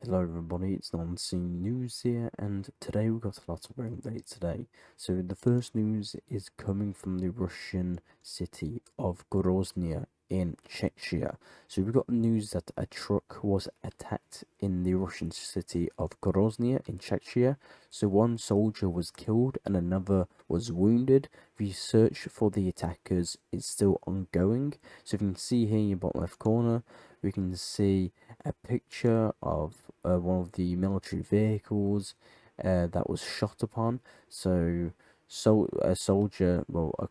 Hello everybody, it's Non-Scene News here, and today we've got a lot of updates today. So the first news is coming from the Russian city of Grozny in Czechia. So we've got news that a truck was attacked in the Russian city of Grozny in Czechia. So one soldier was killed and another was wounded. The search for the attackers is still ongoing. So if you can see here in your bottom left corner, we can see a picture of one of the military vehicles that was shot upon. A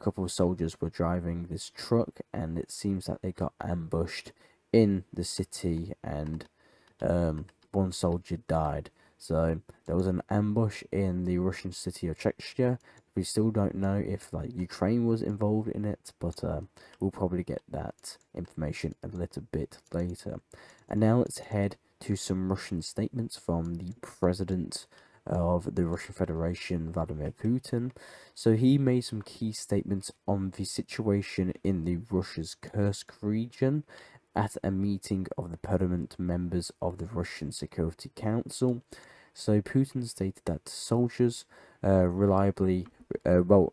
couple of soldiers were driving this truck, and it seems that they got ambushed in the city, and one soldier died. So there was an ambush in the Russian city of Czechia. We still don't know if Ukraine was involved in it, but we'll probably get that information a little bit later. And now let's head to some Russian statements from the president of the Russian Federation, Vladimir Putin. So he made some key statements on the situation in the Russia's Kursk region at a meeting of the permanent members of the Russian Security Council. So Putin stated that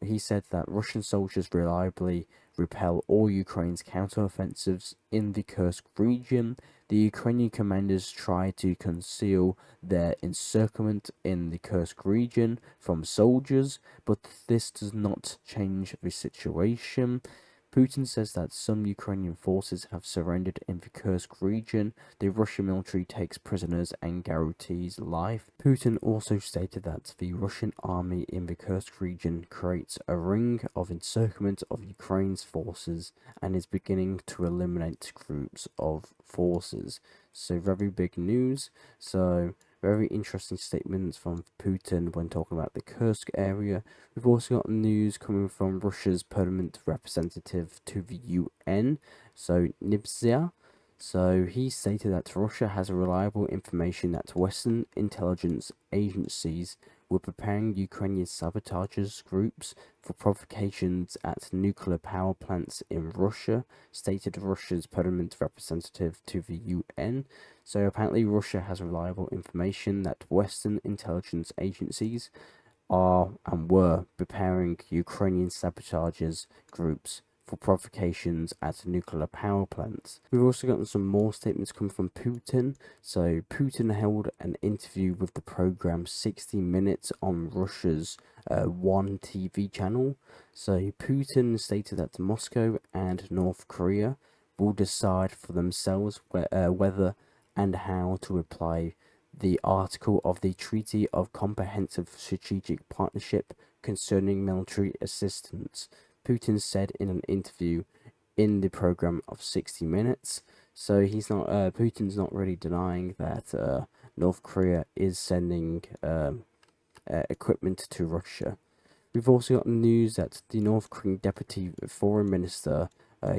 he said that Russian soldiers reliably repel all Ukraine's counteroffensives in the Kursk region. The Ukrainian commanders try to conceal their encirclement in the Kursk region from soldiers, but this does not change the situation. Putin says that some Ukrainian forces have surrendered in the Kursk region. The Russian military takes prisoners and guarantees life. Putin also stated that the Russian army in the Kursk region creates a ring of encirclement of Ukraine's forces and is beginning to eliminate groups of forces. So very big news. Very interesting statements from Putin when talking about the Kursk area. We've also got news coming from Russia's permanent representative to the UN, so Nibzia. So he stated that Russia has reliable information that Western intelligence agencies were preparing Ukrainian sabotagers groups for provocations at nuclear power plants in Russia, stated Russia's permanent representative to the UN. So apparently Russia has reliable information that Western intelligence agencies are and were preparing Ukrainian sabotagers groups for provocations at nuclear power plants. We've also gotten some more statements coming from Putin. So Putin held an interview with the program 60 Minutes on Russia's One TV channel. So Putin stated that Moscow and North Korea will decide for themselves whether and how to apply the article of the Treaty of Comprehensive Strategic Partnership concerning military assistance, Putin said in an interview in the program of 60 Minutes. So Putin's not really denying that North Korea is sending equipment to Russia. We've also got news that the North Korean Deputy Foreign Minister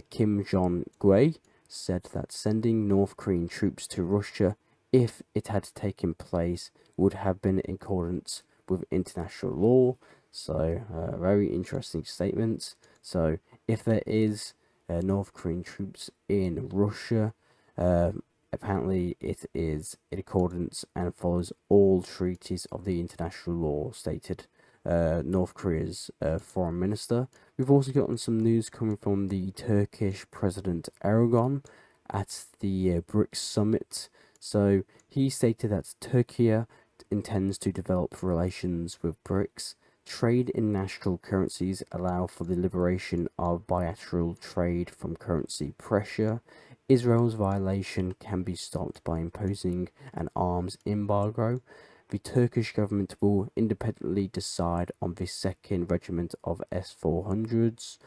Kim Jong-gui said that sending North Korean troops to Russia, if it had taken place, would have been in accordance with international law. So very interesting statements. So if there is North Korean troops in Russia, apparently it is in accordance and follows all treaties of the international law, stated North Korea's foreign minister. We've also gotten some news coming from the Turkish President Erdogan at the BRICS summit. So he stated that Turkey intends to develop relations with BRICS. Trade in national currencies allow for the liberation of bilateral trade from currency pressure. Israel's violation can be stopped by imposing an arms embargo. The Turkish government will independently decide on the second regiment of S-400s.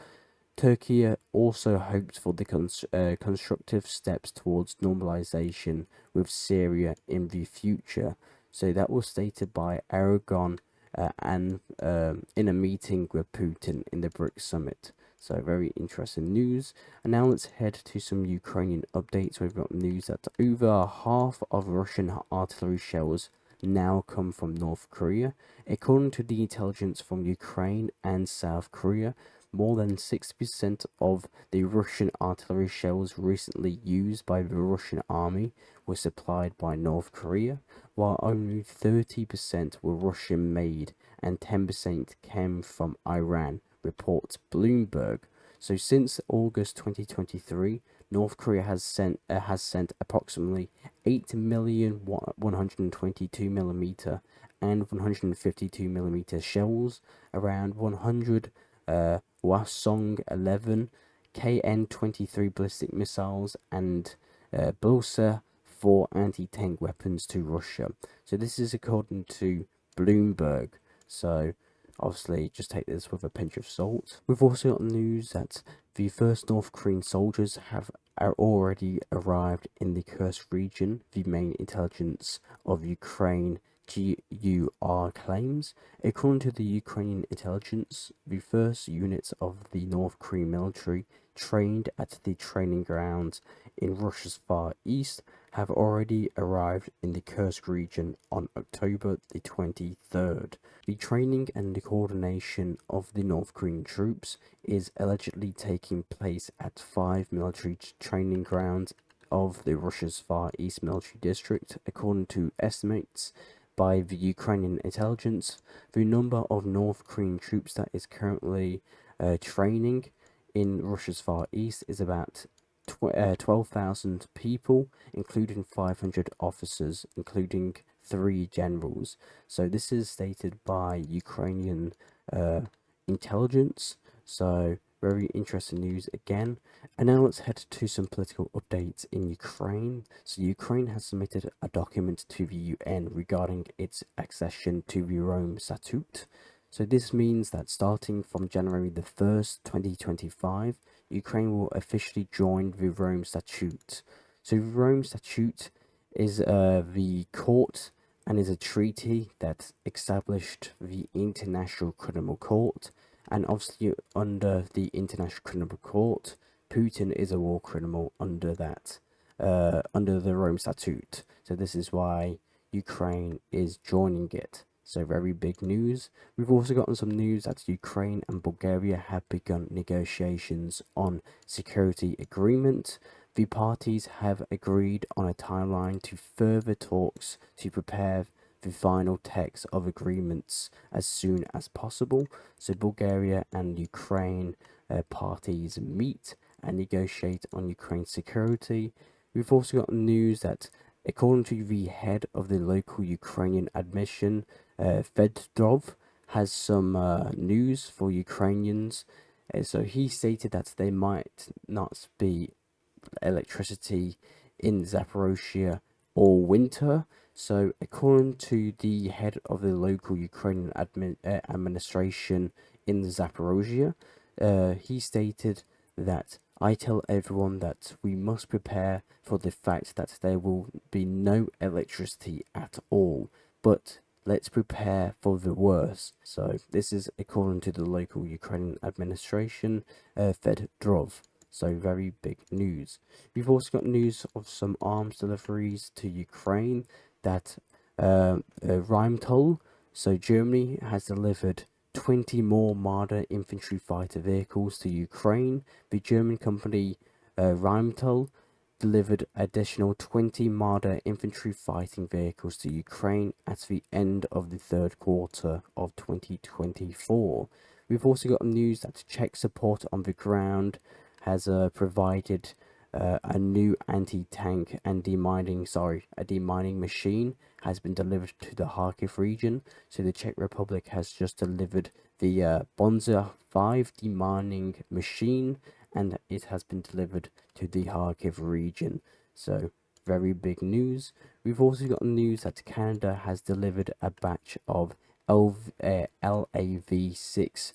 Turkey also hopes for the constructive steps towards normalization with Syria in the future. So that was stated by Erdogan and in a meeting with Putin in the BRICS summit. So very interesting news. And now let's head to some Ukrainian updates. We've got news that over half of Russian artillery shells now come from North Korea. According to the intelligence from Ukraine and South Korea, more than 60% of the Russian artillery shells recently used by the Russian army were supplied by North Korea, while only 30% were Russian made and 10% came from Iran, reports Bloomberg. So since August 2023, North Korea has sent approximately 8 million 122 millimeter and 152 millimeter shells, around 100 Hwasong 11 KN-23 ballistic missiles, and Bulsa 4 anti-tank weapons to Russia. So this is according to Bloomberg. So obviously, just take this with a pinch of salt. We've also got news that the first North Korean soldiers have already arrived in the Kursk region, the main intelligence of Ukraine GUR claims. According to the Ukrainian intelligence, the first units of the North Korean military trained at the training grounds in Russia's Far East have already arrived in the Kursk region on October the 23rd. The training and the coordination of the North Korean troops is allegedly taking place at 5 military training grounds of the Russia's Far East military district, according to estimates by the Ukrainian intelligence. The number of North Korean troops that is currently training in Russia's Far East is about 12,000 people, including 500 officers, including 3 generals. So this is stated by Ukrainian intelligence. So very interesting news again. And now let's head to some political updates in Ukraine. So Ukraine has submitted a document to the UN regarding its accession to the Rome Statute. So this means that starting from January the 1st, 2025, Ukraine will officially join the Rome Statute. So the Rome Statute is the court and is a treaty that established the International Criminal Court. And obviously under the International Criminal Court, Putin is a war criminal under that, under the Rome Statute. So this is why Ukraine is joining it. So very big news. We've also gotten some news that Ukraine and Bulgaria have begun negotiations on security agreement. The parties have agreed on a timeline to further talks to prepare the final text of agreements as soon as possible. So Bulgaria and Ukraine parties meet and negotiate on Ukraine's security. We've also got news that according to the head of the local Ukrainian admission, Fedorov, has some news for Ukrainians. So he stated that there might not be electricity in Zaporozhye all winter. So according to the head of the local Ukrainian administration in Zaporozhye, he stated that I tell everyone that we must prepare for the fact that there will be no electricity at all, but let's prepare for the worst. So this is according to the local Ukrainian administration, Fedorov. So very big news. We've also got news of some arms deliveries to Ukraine that Rheinmetall, so Germany, has delivered 20 more Marder infantry fighter vehicles to Ukraine. The German company Rheinmetall delivered additional 20 Marder infantry fighting vehicles to Ukraine at the end of the third quarter of 2024. We've also got news that Czech support on the ground has provided a new anti-tank and a demining machine has been delivered to the Kharkiv region. So the Czech Republic has just delivered the Bonza 5 demining machine, and it has been delivered to the Kharkiv region. So very big news. We've also got news that Canada has delivered a batch of LAV-6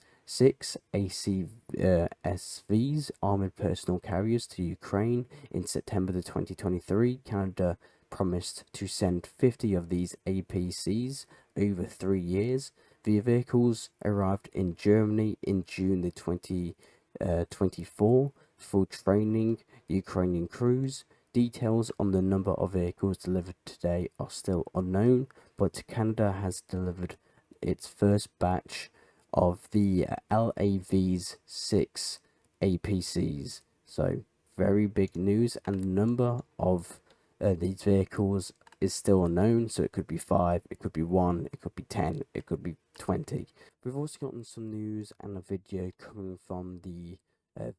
ACSVs, armored personnel carriers, to Ukraine in September 2023. Canada promised to send 50 of these APCs over 3 years. The vehicles arrived in Germany in June 2024 for training Ukrainian crews. Details on the number of vehicles delivered today are still unknown, but Canada has delivered its first batch of the LAV's 6 APCs. So very big news, and the number of these vehicles is still unknown. So it could be 5, it could be 1, it could be 10, it could be 20. We've also gotten some news and a video coming from the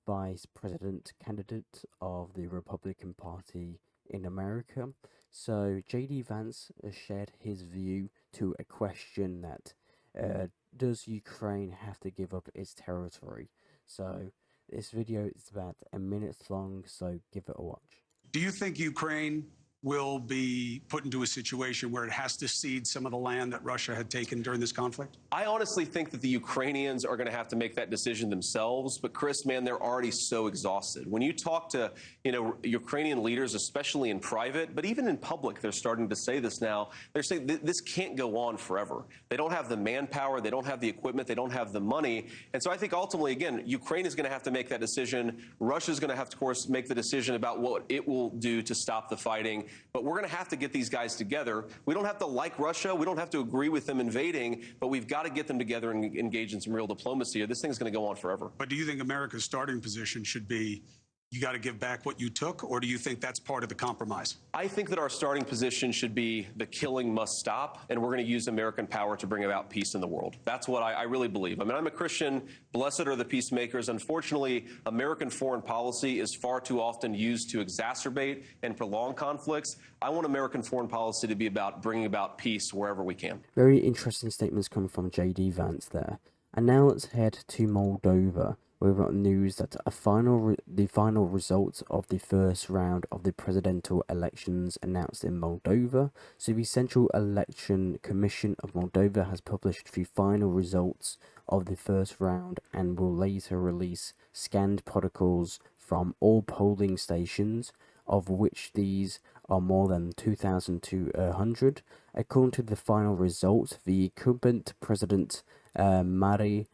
vice president candidate of the Republican Party in America. So JD Vance shared his view to a question that does Ukraine have to give up its territory? So this video is about a minute long, so give it a watch. Do you think Ukraine will be put into a situation where it has to cede some of the land that Russia had taken during this conflict? I honestly think that the Ukrainians are going to have to make that decision themselves. But Chris, man, they're already so exhausted. When you talk to, Ukrainian leaders, especially in private, but even in public, they're starting to say this now. They're saying this can't go on forever. They don't have the manpower. They don't have the equipment. They don't have the money. And so I think ultimately, again, Ukraine is going to have to make that decision. Russia is going to have to, of course, make the decision about what it will do to stop the fighting. But we're going to have to get these guys together. We don't have to like Russia. We don't have to agree with them invading, but we've got to get them together and engage in some real diplomacy, or this thing's going to go on forever. But do you think America's starting position should be you got to give back what you took, or do you think that's part of the compromise? I think that our starting position should be the killing must stop, and we're going to use American power to bring about peace in the world. That's what I really believe. I mean, I'm a Christian. Blessed are the peacemakers. Unfortunately, American foreign policy is far too often used to exacerbate and prolong conflicts. I want American foreign policy to be about bringing about peace wherever we can. Very interesting statements coming from JD Vance there. And now let's head to Moldova. We've got news that the final results of the first round of the presidential elections announced in Moldova. So the Central Election Commission of Moldova has published the final results of the first round and will later release scanned protocols from all polling stations, of which these are more than 2,200. According to the final results, the incumbent president Mari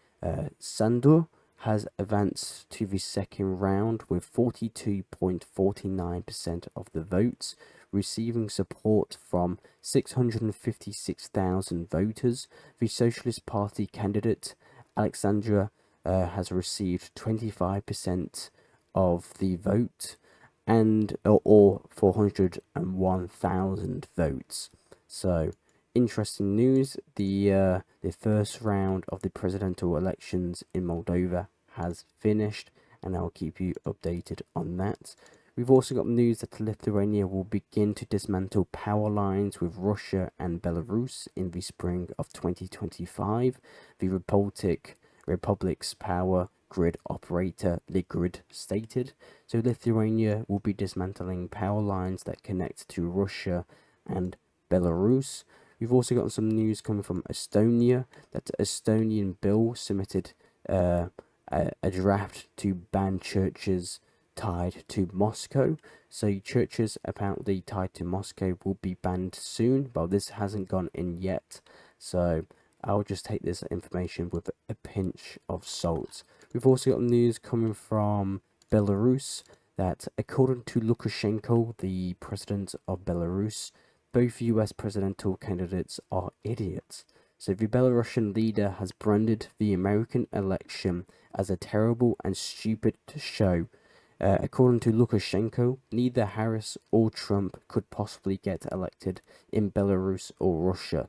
Sandu has advanced to the second round with 42.49% of the votes, receiving support from 656,000 voters. The Socialist Party candidate Alexandra has received 25% of the vote, and or 401,000 votes. So interesting news. The first round of the presidential elections in Moldova has finished, and I'll keep you updated on that. We've also got news that Lithuania will begin to dismantle power lines with Russia and Belarus in the spring of 2025. The Republic's power grid operator Ligrid stated. So Lithuania will be dismantling power lines that connect to Russia and Belarus. We've also got some news coming from Estonia that the Estonian bill submitted a draft to ban churches tied to Moscow. So churches apparently tied to Moscow will be banned soon, but this hasn't gone in yet. So I'll just take this information with a pinch of salt. We've also got news coming from Belarus that according to Lukashenko, the president of Belarus, both US presidential candidates are idiots. So the Belarusian leader has branded the American election as a terrible and stupid show. According to Lukashenko, neither Harris or Trump could possibly get elected in Belarus or Russia.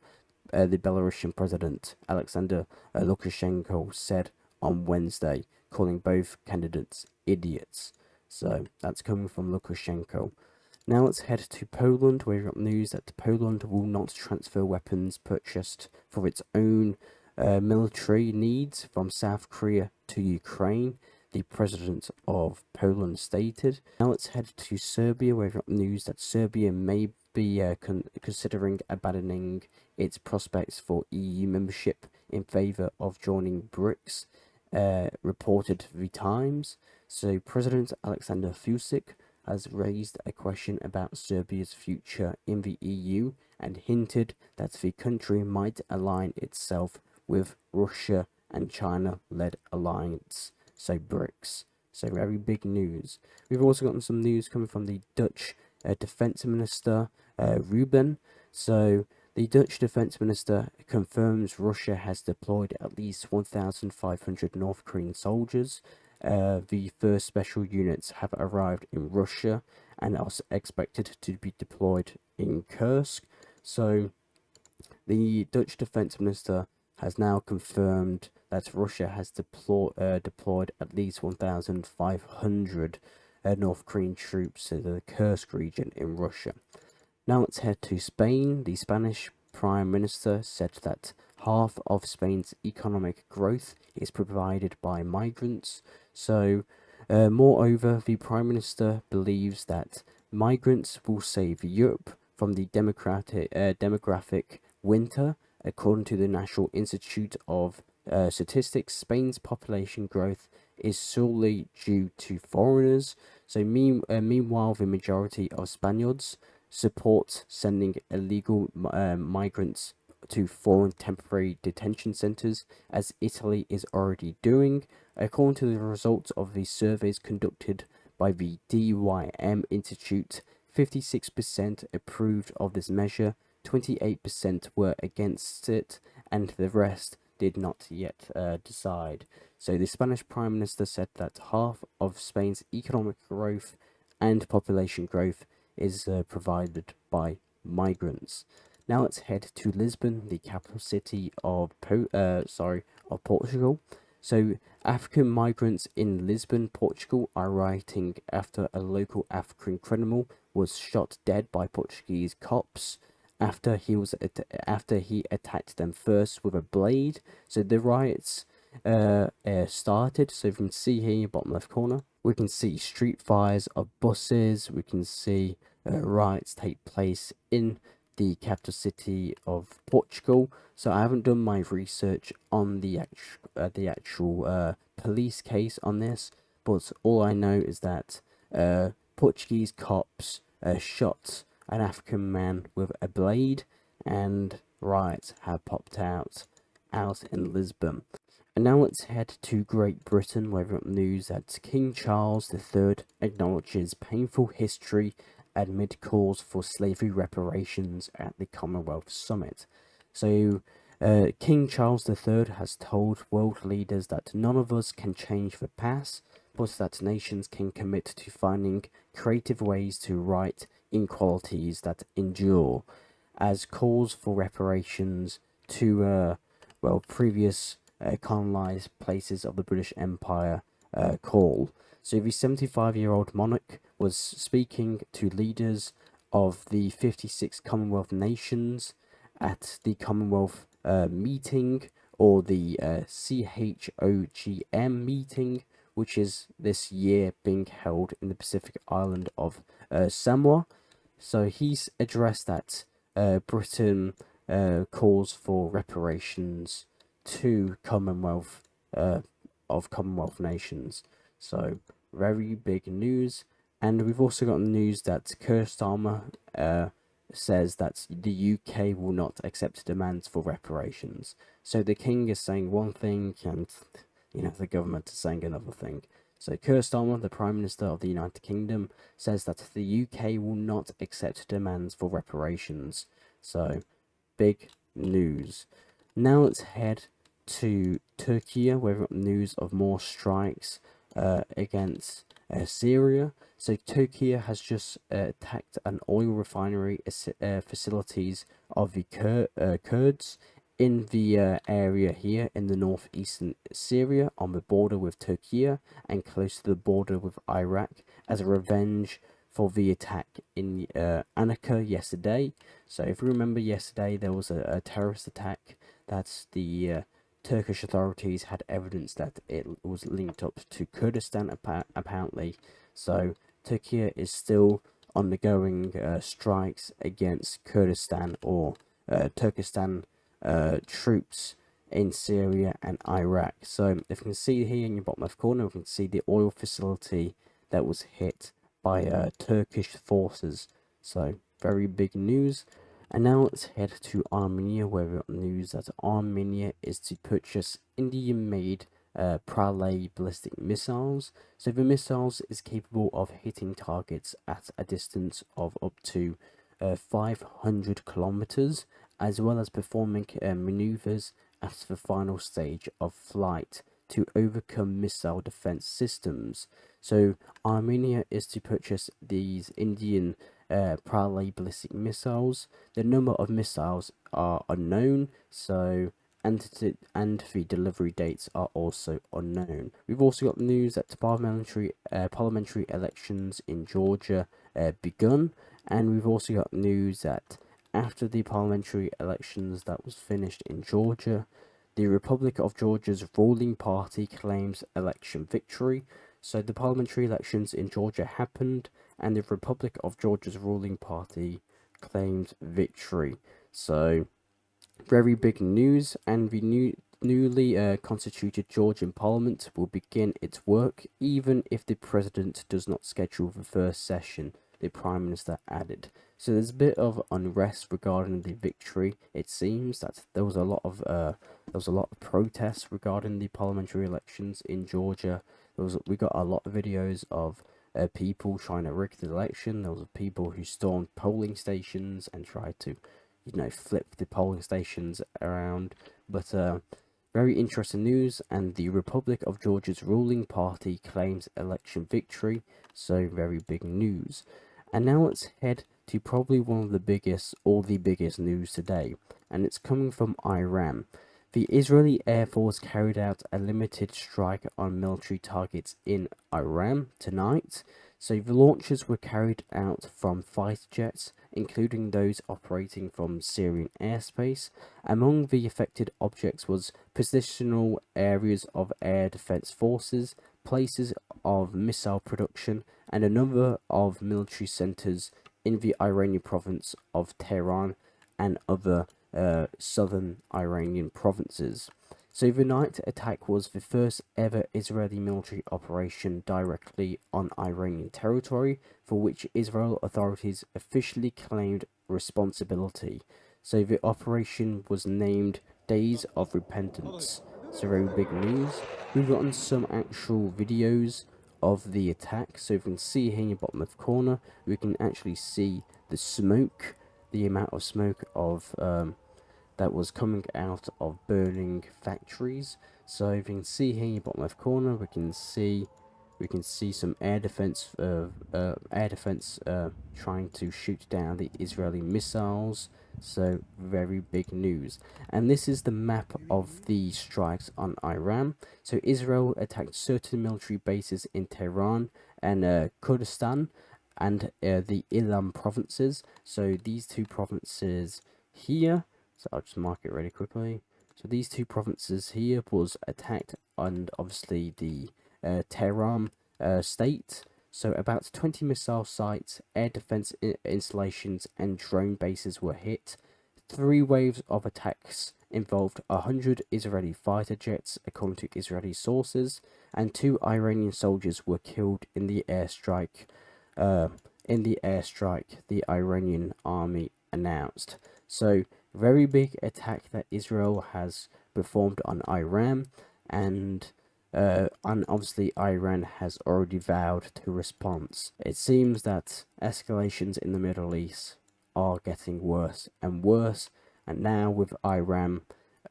The Belarusian president, Alexander Lukashenko, said on Wednesday, calling both candidates idiots. So that's coming from Lukashenko. Now let's head to Poland, where we've got news that Poland will not transfer weapons purchased for its own military needs from South Korea to Ukraine, the president of Poland stated. Now let's head to Serbia, where we've got news that Serbia may be considering abandoning its prospects for EU membership in favour of joining BRICS, reported The Times. So President Alexander Vučić has raised a question about Serbia's future in the EU and hinted that the country might align itself with Russia and China-led alliance, so BRICS. So very big news. We've also gotten some news coming from the Dutch Defence Minister Ruben. So The Dutch defense minister confirms Russia has deployed at least 1,500 North Korean soldiers. The first special units have arrived in Russia and are expected to be deployed in Kursk. So the Dutch defense minister has now confirmed that Russia has deployed at least 1,500 North Korean troops to the Kursk region in Russia. Now let's head to Spain. The Spanish Prime Minister said that half of Spain's economic growth is provided by migrants. So, moreover, the Prime Minister believes that migrants will save Europe from the demographic winter. According to the National Institute of Statistics, Spain's population growth is solely due to foreigners. So, meanwhile, the majority of Spaniards support sending illegal migrants to foreign temporary detention centres, as Italy is already doing. According to the results of the surveys conducted by the DYM Institute, 56% approved of this measure, 28% were against it, and the rest did not yet decide. So the Spanish Prime Minister said that half of Spain's economic growth and population growth is provided by migrants. Now let's head to Lisbon, the capital city of Portugal. So African migrants in Lisbon, Portugal, are rioting after a local African criminal was shot dead by Portuguese cops after he attacked them first with a blade. So the riots started. So you can see here in your bottom left corner, we can see street fires of buses. We can see riots take place in the capital city of Portugal. So I haven't done my research on the actual police case on this, but all I know is that Portuguese cops shot an African man with a blade, and riots have popped out in Lisbon. And now let's head to Great Britain, where we've got news that King Charles III acknowledges painful history amid calls for slavery reparations at the Commonwealth Summit. So, King Charles III has told world leaders that none of us can change the past, but that nations can commit to finding creative ways to right inequalities that endure, as calls for reparations to previous colonized places of the British Empire call. So the 75-year-old monarch was speaking to leaders of the 56 Commonwealth nations at the Commonwealth meeting, or the CHOGM meeting, which is this year being held in the Pacific island of Samoa. So he's addressed that Britain calls for reparations to Commonwealth nations. So very big news. And we've also got news that Keir Starmer says that the UK will not accept demands for reparations. So the king is saying one thing, and the government is saying another thing. So Keir Starmer, the Prime Minister of the United Kingdom, says that the UK will not accept demands for reparations. So big news. Now let's head to Turkey, where we've got news of more strikes against Syria. So Turkey has just attacked an oil refinery facilities of the Kurds in the area here in the northeastern Syria, on the border with Turkey and close to the border with Iraq, as a revenge for the attack in Ankara yesterday. So if you remember, yesterday there was a terrorist attack that the Turkish authorities had evidence that it was linked up to Kurdistan apparently. So Turkey is still undergoing strikes against Kurdistan or Turkestan troops in Syria and Iraq. So if you can see here in your bottom left corner, we can see the oil facility that was hit by Turkish forces. So very big news. And now let's head to Armenia, where we got news that Armenia is to purchase Indian-made Pralay ballistic missiles. So the missiles is capable of hitting targets at a distance of up to 500 kilometers, as well as performing maneuvers at the final stage of flight to overcome missile defense systems. So Armenia is to purchase these Indian Pralay ballistic missiles. The number of missiles are unknown, so and the delivery dates are also unknown. We've also got news that parliamentary elections in Georgia begun, and we've also got news that after the parliamentary elections that was finished in Georgia, the Republic of Georgia's ruling party claims election victory. So the parliamentary elections in Georgia happened, and the Republic of Georgia's ruling party claimed victory. So very big news, and the newly constituted Georgian parliament will begin its work even if the president does not schedule the first session, the prime minister added. So there's a bit of unrest regarding the victory. It seems that there was a lot of protests regarding the parliamentary elections in Georgia. We got a lot of videos of people trying to rig the election. There was people who stormed polling stations and tried to flip the polling stations around. But very interesting news, and the Republic of Georgia's ruling party claims election victory. So very big news. And now let's head to probably one of the biggest or the biggest news today, and it's coming from Iran. The Israeli Air Force carried out a limited strike on military targets in Iran tonight. So the launches were carried out from fighter jets, including those operating from Syrian airspace. Among the affected objects was positional areas of air defense forces, places of missile production, and a number of military centers in the Iranian province of Tehran and other southern Iranian provinces. So the night attack was the first ever Israeli military operation directly on Iranian territory, for which Israel authorities officially claimed responsibility. So the operation was named Days of Repentance. So very big news. We've gotten some actual videos of the attack. So you can see here in the bottom left corner, we can actually see the smoke, the amount of smoke of that was coming out of burning factories. So you can see here in the bottom left corner, we can see some air defense trying to shoot down the Israeli missiles. So very big news. And this is the map of the strikes on Iran. So Israel attacked certain military bases in Tehran and Kurdistan and the Ilam provinces. So these two provinces here, so I'll just mark it really quickly. So these two provinces here was attacked, and obviously the Tehran state. So about 20 missile sites, air defense installations, and drone bases were hit. 3 waves of attacks involved 100 Israeli fighter jets, according to Israeli sources, and 2 Iranian soldiers were killed in the airstrike. The Iranian army announced. So very big attack that Israel has performed on Iran, and obviously Iran has already vowed to response. It seems that escalations in the Middle East are getting worse and worse, and now with Iran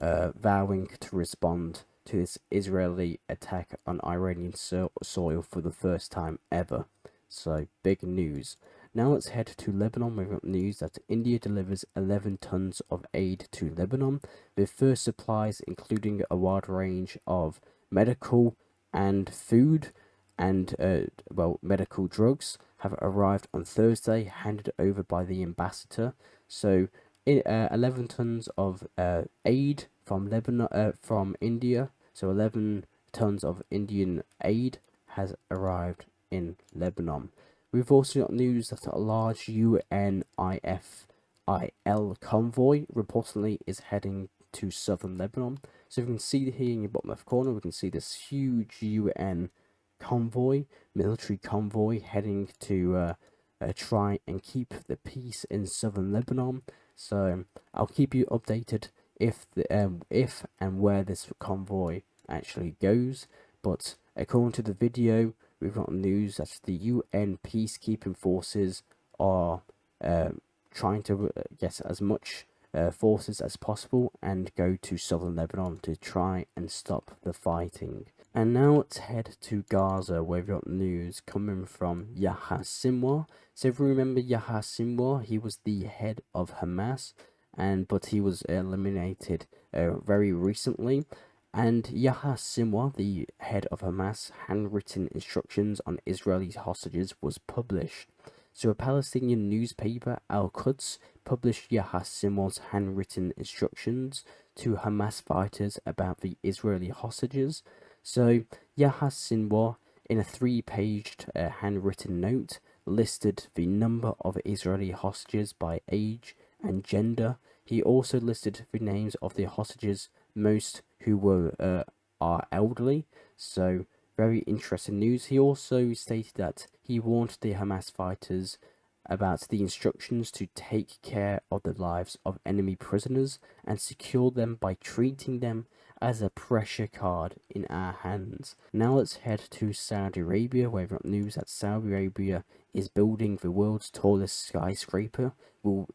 vowing to respond to this Israeli attack on Iranian soil for the first time ever. So big news. Now let's head to Lebanon. We've got news that India delivers 11 tons of aid to Lebanon, with first supplies including a wide range of medical and food and medical drugs have arrived on Thursday, handed over by the ambassador. So 11 tons of aid from Lebanon, from India. So 11 tons of Indian aid has arrived in Lebanon. We've also got news that a large UNIFIL convoy reportedly is heading to southern Lebanon. So you can see here in your bottom left corner, we can see this huge UN convoy, military convoy, heading to try and keep the peace in southern Lebanon. So I'll keep you updated if and where this convoy actually goes. But according to the video, we've got news that the UN peacekeeping forces are trying to get as much forces as possible and go to southern Lebanon to try and stop the fighting. And now let's head to Gaza, where we've got news coming from Yahya Sinwar. So if you remember Yahya Sinwar, he was the head of Hamas, but he was eliminated very recently. And Yahya Sinwar, the head of Hamas, handwritten instructions on Israeli hostages was published. So a Palestinian newspaper, Al-Quds, published Yahya Sinwar's handwritten instructions to Hamas fighters about the Israeli hostages. So Yahya Sinwar, in a 3-paged handwritten note, listed the number of Israeli hostages by age and gender. He also listed the names of the hostages, most who are elderly. So very interesting news. He also stated that he warned the Hamas fighters about the instructions to take care of the lives of enemy prisoners and secure them by treating them as a pressure card in our hands. Now let's head to Saudi Arabia, where we've got news that Saudi Arabia is building the world's tallest skyscraper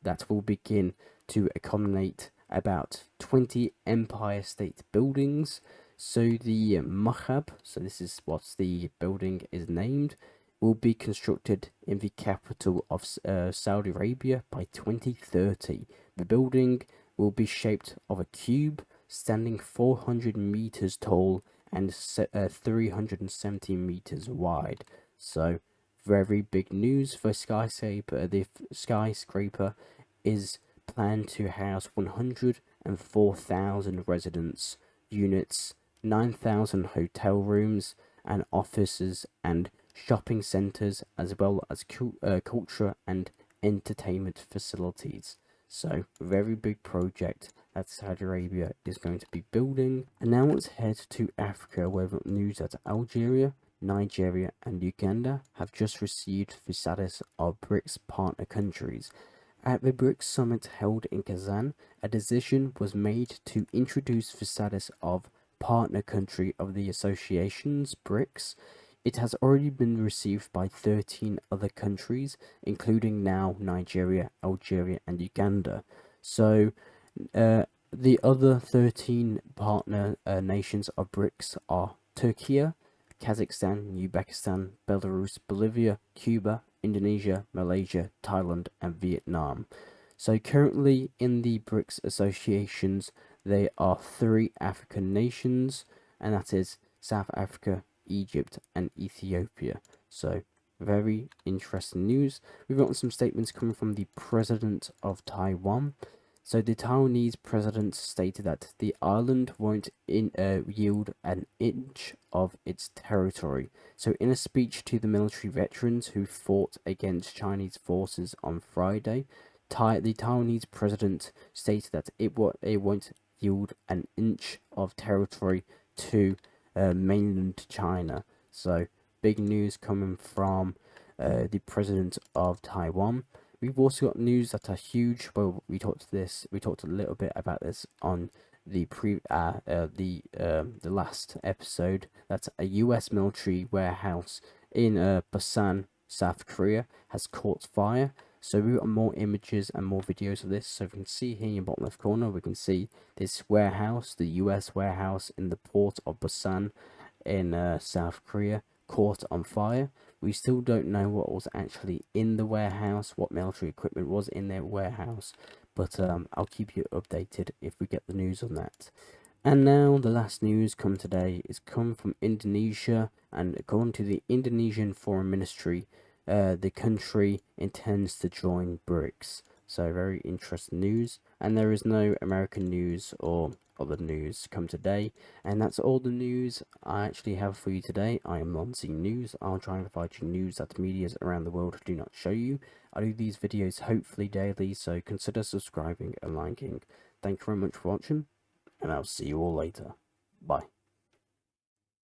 that will begin to accommodate about 20 Empire State buildings. So the Mahab, so this is what the building is named, will be constructed in the capital of Saudi Arabia by 2030. The building will be shaped of a cube, standing 400 meters tall and 370 meters wide. So very big news for skyscraper. The skyscraper is planned to house 104,000 residence units, 9,000 hotel rooms and offices and shopping centers, as well as culture and entertainment facilities. So very big project that Saudi Arabia is going to be building. And now let's head to Africa, where we've got news that Algeria, Nigeria and Uganda have just received the status of BRICS partner countries. At the BRICS summit held in Kazan, a decision was made to introduce the status of partner country of the association's BRICS. It has already been received by 13 other countries, including now Nigeria, Algeria and Uganda. So the other 13 partner nations of BRICS are Turkey, Kazakhstan, Uzbekistan, Belarus, Bolivia, Cuba, Indonesia, Malaysia, Thailand and Vietnam. So currently in the BRICS associations, there are 3 African nations, and that is South Africa, Egypt and Ethiopia. So very interesting news. We've got some statements coming from the president of Taiwan. So the Taiwanese president stated that the island won't yield an inch of its territory. So in a speech to the military veterans who fought against Chinese forces on Friday, the Taiwanese president stated that it won't yield an inch of territory to mainland China. So big news coming from the president of Taiwan. We've also got news that are huge. Well, we talked a little bit about this on the last episode. That's a US military warehouse in Busan, South Korea has caught fire. So we've got more images and more videos of this. So we can see here in the bottom left corner, we can see this warehouse, the US warehouse in the port of Busan in South Korea, caught on fire. We still don't know what was actually in the warehouse, what military equipment was in their warehouse, but I'll keep you updated if we get the news on that. And now the last news come from Indonesia, and according to the Indonesian Foreign Ministry, the country intends to join BRICS. So very interesting news, and there is no American news or other news come today, and that's all the news I actually have for you today. I am Lancing News. I'll try and provide you news that medias around the world do not show you. I do these videos hopefully daily, so consider subscribing and liking. Thank you very much for watching, and I'll see you all later. Bye.